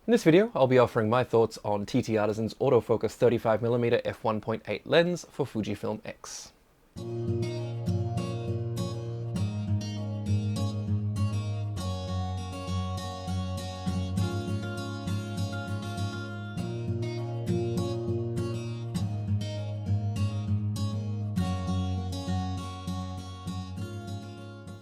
In this video, I'll be offering my thoughts on TTArtisan's Autofocus 35mm f1.8 lens for Fujifilm X.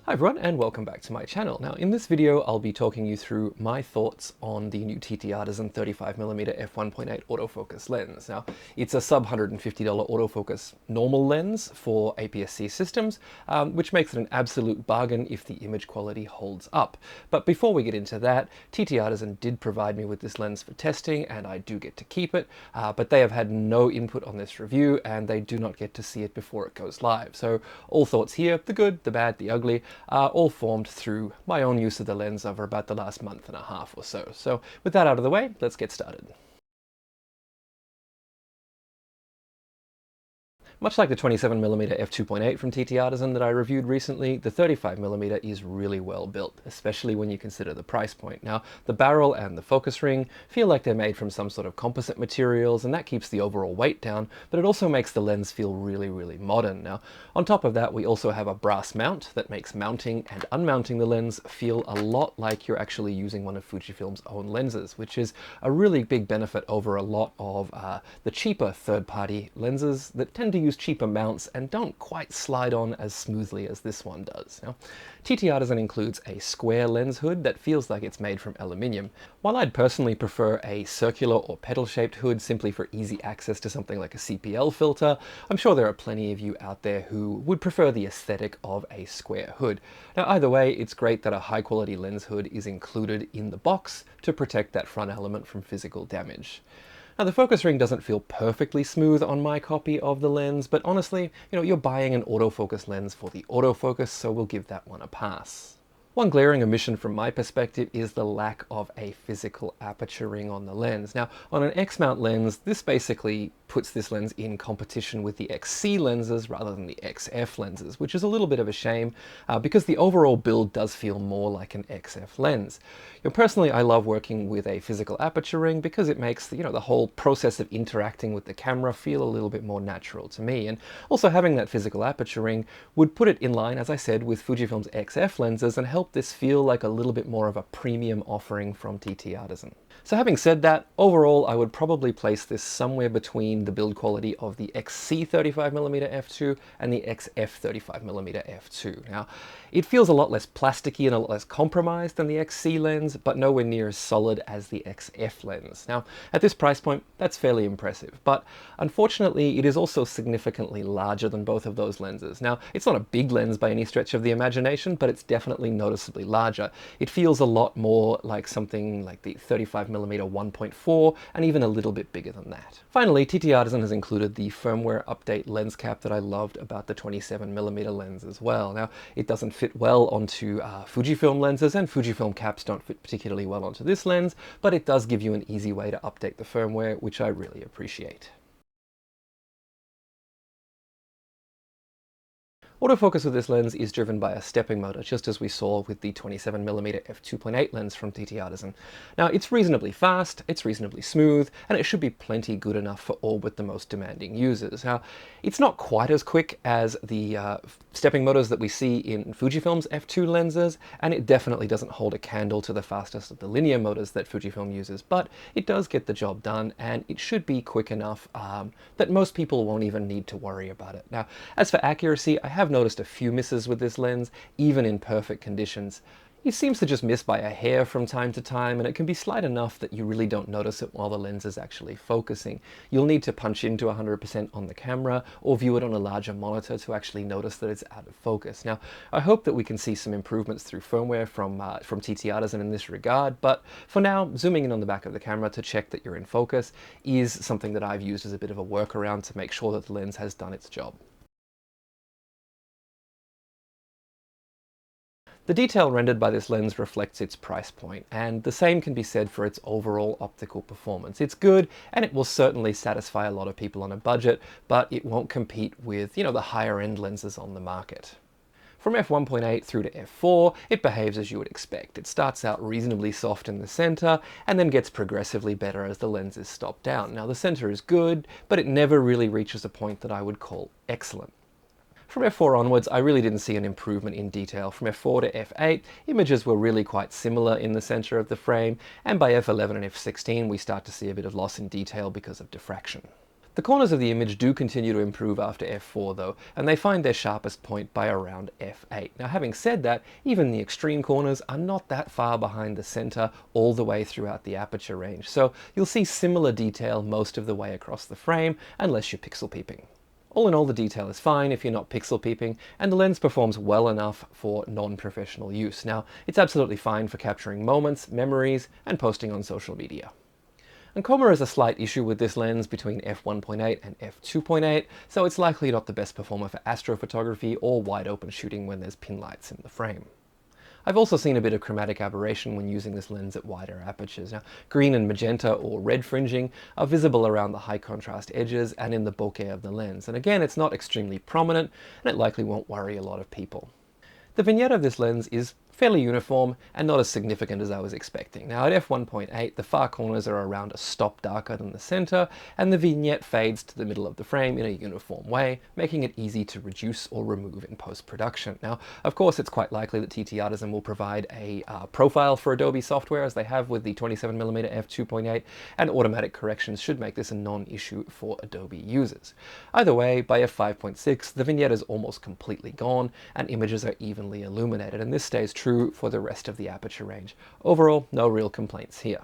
Hi everyone, and welcome back to my channel. Now in this video I'll be talking you through my thoughts on the new TTArtisan 35mm f1.8 autofocus lens. Now it's a sub $150 autofocus normal lens for APS-C systems, which makes it an absolute bargain if the image quality holds up. But before we get into that, TTArtisan did provide me with this lens for testing and I do get to keep it, but they have had no input on this review and they do not get to see it before it goes live. So all thoughts here, the good, the bad, the ugly, are all formed through my own use of the lens over about the last month and a half or so. So with that out of the way, let's get started. Much like the 27mm f2.8 from TTArtisan that I reviewed recently, the 35mm is really well built, especially when you consider the price point. Now, the barrel and the focus ring feel like they're made from some sort of composite materials, and that keeps the overall weight down, but it also makes the lens feel really, really modern. Now, on top of that, we also have a brass mount that makes mounting and unmounting the lens feel a lot like you're actually using one of Fujifilm's own lenses, which is a really big benefit over a lot of the cheaper third-party lenses that tend to use cheaper mounts and don't quite slide on as smoothly as this one does. Now, TTArtisan includes a square lens hood that feels like it's made from aluminium. While I'd personally prefer a circular or petal-shaped hood simply for easy access to something like a CPL filter, I'm sure there are plenty of you out there who would prefer the aesthetic of a square hood. Now, either way, it's great that a high-quality lens hood is included in the box to protect that front element from physical damage. Now, the focus ring doesn't feel perfectly smooth on my copy of the lens, but honestly, you're buying an autofocus lens for the autofocus, so we'll give that one a pass. One glaring omission from my perspective is the lack of a physical aperture ring on the lens. Now, on an X-mount lens, this basically puts this lens in competition with the XC lenses rather than the XF lenses, which is a little bit of a shame because the overall build does feel more like an XF lens. Personally, I love working with a physical aperture ring because it makes the whole process of interacting with the camera feel a little bit more natural to me. And also having that physical aperture ring would put it in line, as I said, with Fujifilm's XF lenses and help this feel like a little bit more of a premium offering from TTArtisan. So having said that, overall I would probably place this somewhere between the build quality of the XC 35mm f2 and the XF 35mm f2. Now, it feels a lot less plasticky and a lot less compromised than the XC lens, but nowhere near as solid as the XF lens. Now, at this price point, that's fairly impressive, but unfortunately it is also significantly larger than both of those lenses. Now, it's not a big lens by any stretch of the imagination, but it's definitely noticeably larger. It feels a lot more like something like the 35mm 1.4 and even a little bit bigger than that. Finally, TTArtisan has included the firmware update lens cap that I loved about the 27mm lens as well. Now, it doesn't fit well onto Fujifilm lenses, and Fujifilm caps don't fit particularly well onto this lens, but it does give you an easy way to update the firmware, which I really appreciate. Autofocus with this lens is driven by a stepping motor, just as we saw with the 27mm f2.8 lens from TTArtisan. Now, it's reasonably fast, it's reasonably smooth, and it should be plenty good enough for all but the most demanding users. Now, it's not quite as quick as the stepping motors that we see in Fujifilm's f2 lenses, and it definitely doesn't hold a candle to the fastest of the linear motors that Fujifilm uses, but it does get the job done, and it should be quick enough that most people won't even need to worry about it. Now, as for accuracy, I have noticed a few misses with this lens, even in perfect conditions. It seems to just miss by a hair from time to time, and it can be slight enough that you really don't notice it while the lens is actually focusing. You'll need to punch into 100% on the camera or view it on a larger monitor to actually notice that it's out of focus. Now, I hope that we can see some improvements through firmware from TTArtisan in this regard, but for now, zooming in on the back of the camera to check that you're in focus is something that I've used as a bit of a workaround to make sure that the lens has done its job. The detail rendered by this lens reflects its price point, and the same can be said for its overall optical performance. It's good, and it will certainly satisfy a lot of people on a budget, but it won't compete with, the higher end lenses on the market. From f1.8 through to f4, it behaves as you would expect. It starts out reasonably soft in the center and then gets progressively better as the lens is stopped down. Now the center is good, but it never really reaches a point that I would call excellent. From f4 onwards, I really didn't see an improvement in detail. From f4 to f8, images were really quite similar in the center of the frame, and by f11 and f16, we start to see a bit of loss in detail because of diffraction. The corners of the image do continue to improve after f4 though, and they find their sharpest point by around f8. Now having said that, even the extreme corners are not that far behind the center all the way throughout the aperture range, so you'll see similar detail most of the way across the frame, unless you're pixel peeping. All in all, the detail is fine if you're not pixel peeping, and the lens performs well enough for non-professional use. Now, it's absolutely fine for capturing moments, memories, and posting on social media. And chroma is a slight issue with this lens between f1.8 and f2.8, so it's likely not the best performer for astrophotography or wide open shooting when there's pin lights in the frame. I've also seen a bit of chromatic aberration when using this lens at wider apertures. Now, green and magenta or red fringing are visible around the high contrast edges and in the bokeh of the lens. And again, it's not extremely prominent, and it likely won't worry a lot of people. The vignette of this lens is fairly uniform and not as significant as I was expecting. Now at f1.8, the far corners are around a stop darker than the center, and the vignette fades to the middle of the frame in a uniform way, making it easy to reduce or remove in post-production. Now, of course, it's quite likely that TTArtisan will provide a profile for Adobe software, as they have with the 27mm f2.8, and automatic corrections should make this a non-issue for Adobe users. Either way, by f5.6, the vignette is almost completely gone, and images are evenly illuminated, and this stays true for the rest of the aperture range. Overall, no real complaints here.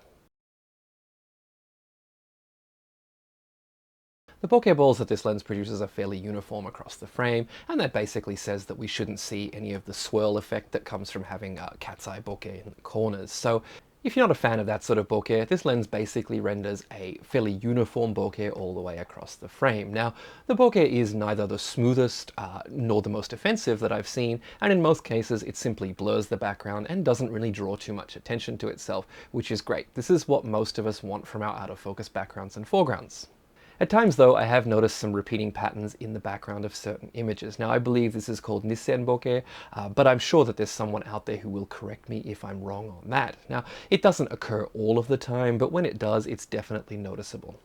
The bokeh balls that this lens produces are fairly uniform across the frame, and that basically says that we shouldn't see any of the swirl effect that comes from having cat's eye bokeh in the corners. So if you're not a fan of that sort of bokeh, this lens basically renders a fairly uniform bokeh all the way across the frame. Now, the bokeh is neither the smoothest nor the most offensive that I've seen, and in most cases it simply blurs the background and doesn't really draw too much attention to itself, which is great. This is what most of us want from our autofocus backgrounds and foregrounds. At times though, I have noticed some repeating patterns in the background of certain images. Now I believe this is called Nissen bokeh, but I'm sure that there's someone out there who will correct me if I'm wrong on that. Now, it doesn't occur all of the time, but when it does, it's definitely noticeable.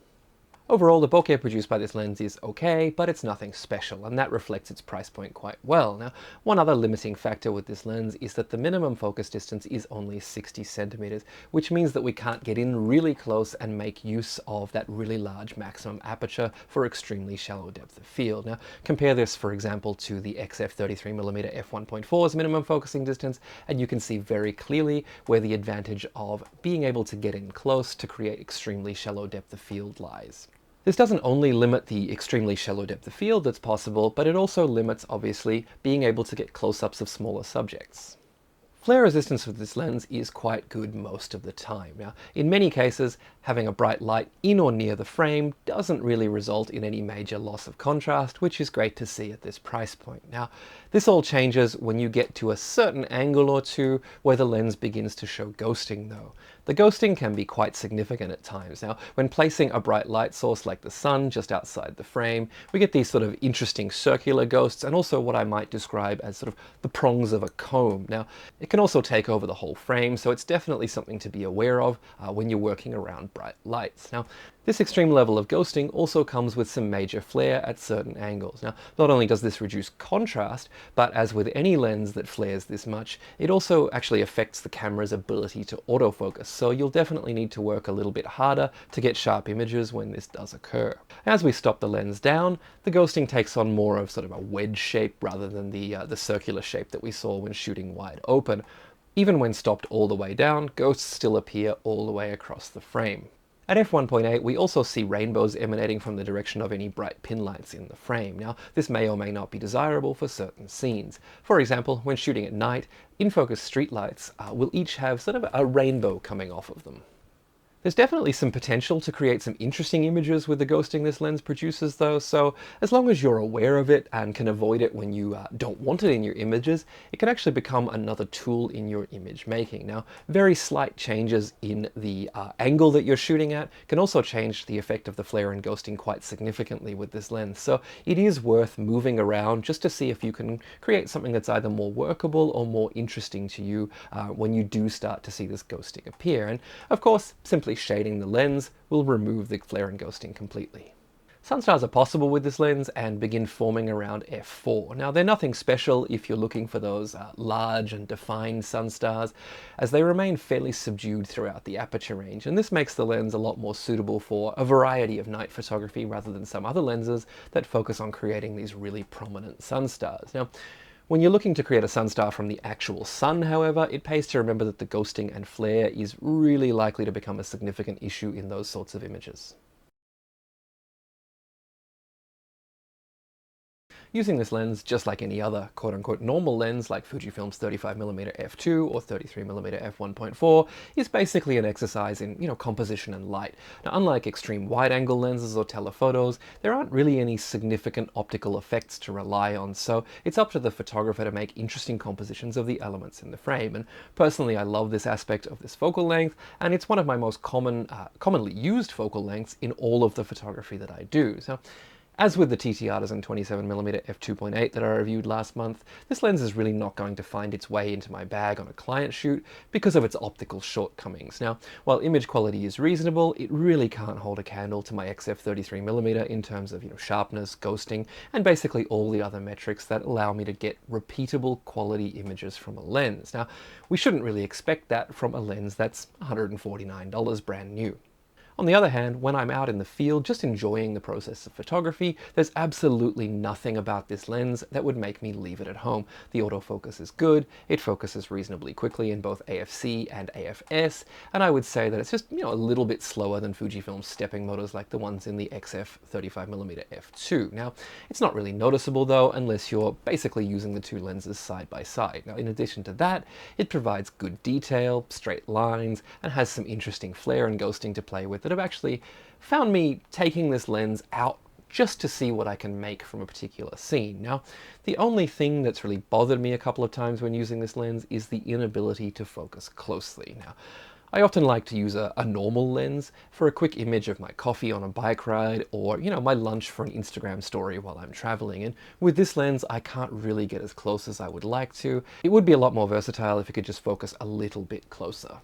Overall, the bokeh produced by this lens is okay, but it's nothing special, and that reflects its price point quite well. Now, one other limiting factor with this lens is that the minimum focus distance is only 60 centimeters, which means that we can't get in really close and make use of that really large maximum aperture for extremely shallow depth of field. Now, compare this, for example, to the XF33mm f1.4's minimum focusing distance, and you can see very clearly where the advantage of being able to get in close to create extremely shallow depth of field lies. This doesn't only limit the extremely shallow depth of field that's possible, but it also limits, obviously, being able to get close-ups of smaller subjects. Flare resistance with this lens is quite good most of the time. Now, in many cases, having a bright light in or near the frame doesn't really result in any major loss of contrast, which is great to see at this price point. Now, this all changes when you get to a certain angle or two where the lens begins to show ghosting though. The ghosting can be quite significant at times. Now, when placing a bright light source like the sun just outside the frame, we get these sort of interesting circular ghosts, and also what I might describe as sort of the prongs of a comb. Now, it can also take over the whole frame, so it's definitely something to be aware of when you're working around bright lights. Now, this extreme level of ghosting also comes with some major flare at certain angles. Now, not only does this reduce contrast, but as with any lens that flares this much, it also actually affects the camera's ability to autofocus, so you'll definitely need to work a little bit harder to get sharp images when this does occur. As we stop the lens down, the ghosting takes on more of sort of a wedge shape rather than the circular shape that we saw when shooting wide open. Even when stopped all the way down, ghosts still appear all the way across the frame. At f1.8, we also see rainbows emanating from the direction of any bright pin lights in the frame. Now, this may or may not be desirable for certain scenes. For example, when shooting at night, in-focus streetlights will each have sort of a rainbow coming off of them. There's definitely some potential to create some interesting images with the ghosting this lens produces though, so as long as you're aware of it and can avoid it when you don't want it in your images, it can actually become another tool in your image making. Now, very slight changes in the angle that you're shooting at can also change the effect of the flare and ghosting quite significantly with this lens, so it is worth moving around just to see if you can create something that's either more workable or more interesting to you when you do start to see this ghosting appear. And of course, simply shading the lens will remove the flare and ghosting completely. Sunstars are possible with this lens and begin forming around f4. Now, they're nothing special if you're looking for those large and defined sunstars, as they remain fairly subdued throughout the aperture range, and this makes the lens a lot more suitable for a variety of night photography rather than some other lenses that focus on creating these really prominent sunstars. Now, when you're looking to create a sunstar from the actual sun, however, it pays to remember that the ghosting and flare is really likely to become a significant issue in those sorts of images. Using this lens, just like any other quote-unquote normal lens like Fujifilm's 35mm f2 or 33mm f1.4, is basically an exercise in, composition and light. Now, unlike extreme wide-angle lenses or telephotos, there aren't really any significant optical effects to rely on, so it's up to the photographer to make interesting compositions of the elements in the frame. And personally, I love this aspect of this focal length, and it's one of my most commonly used focal lengths in all of the photography that I do. So, as with the TTArtisan 27mm f2.8 that I reviewed last month, this lens is really not going to find its way into my bag on a client shoot because of its optical shortcomings. Now, while image quality is reasonable, it really can't hold a candle to my XF 33mm in terms of sharpness, ghosting, and basically all the other metrics that allow me to get repeatable quality images from a lens. Now, we shouldn't really expect that from a lens that's $149 brand new. On the other hand, when I'm out in the field just enjoying the process of photography, there's absolutely nothing about this lens that would make me leave it at home. The autofocus is good, it focuses reasonably quickly in both AFC and AFS, and I would say that it's just a little bit slower than Fujifilm's stepping motors like the ones in the XF 35mm f2. Now, it's not really noticeable though unless you're basically using the two lenses side by side. Now, in addition to that, it provides good detail, straight lines, and has some interesting flare and ghosting to play with that have actually found me taking this lens out just to see what I can make from a particular scene. Now, the only thing that's really bothered me a couple of times when using this lens is the inability to focus closely. Now, I often like to use a normal lens for a quick image of my coffee on a bike ride or, my lunch for an Instagram story while I'm traveling. And with this lens, I can't really get as close as I would like to. It would be a lot more versatile if it could just focus a little bit closer.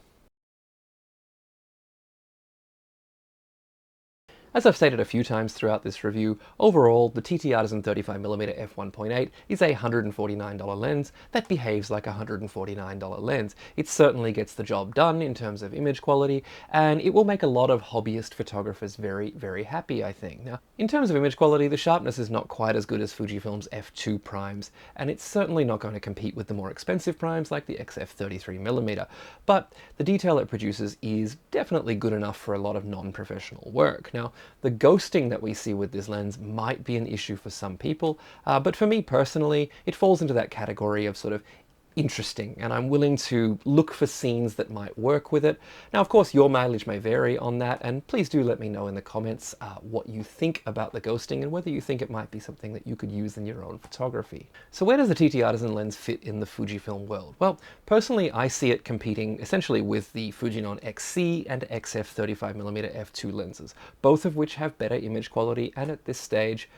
As I've stated a few times throughout this review, overall, the TTArtisan 35mm f1.8 is a $149 lens that behaves like a $149 lens. It certainly gets the job done in terms of image quality, and it will make a lot of hobbyist photographers very, very happy, I think. Now, in terms of image quality, the sharpness is not quite as good as Fujifilm's f2 primes, and it's certainly not going to compete with the more expensive primes like the XF 33mm, but the detail it produces is definitely good enough for a lot of non-professional work. Now, the ghosting that we see with this lens might be an issue for some people, but for me personally, it falls into that category of sort of interesting, and I'm willing to look for scenes that might work with it. Now, of course, your mileage may vary on that, and please do let me know in the comments what you think about the ghosting and whether you think it might be something that you could use in your own photography. So where does the TTArtisan lens fit in the Fujifilm world? Well, personally, I see it competing essentially with the Fujinon XC and XF 35mm f2 lenses, both of which have better image quality and at this stage,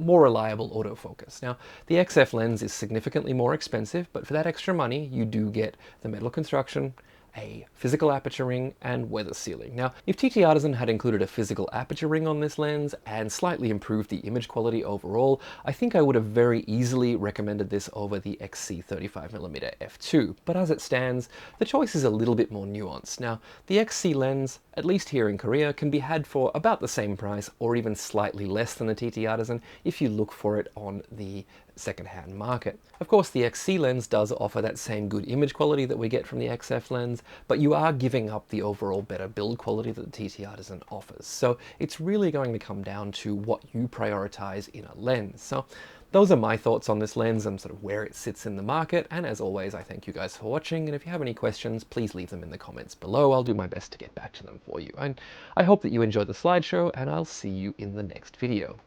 more reliable autofocus. Now, the XF lens is significantly more expensive, but for that extra money, you do get the metal construction, a physical aperture ring, and weather sealing. Now, if TTArtisan had included a physical aperture ring on this lens and slightly improved the image quality overall, I think I would have very easily recommended this over the XC 35mm f2. But as it stands, the choice is a little bit more nuanced. Now, the XC lens, at least here in Korea, can be had for about the same price or even slightly less than the TTArtisan if you look for it on the secondhand market. Of course, the XC lens does offer that same good image quality that we get from the XF lens, but you are giving up the overall better build quality that the TTArtisan offers. So it's really going to come down to what you prioritize in a lens. So those are my thoughts on this lens and sort of where it sits in the market. And as always, I thank you guys for watching. And if you have any questions, please leave them in the comments below. I'll do my best to get back to them for you. And I hope that you enjoyed the slideshow, and I'll see you in the next video.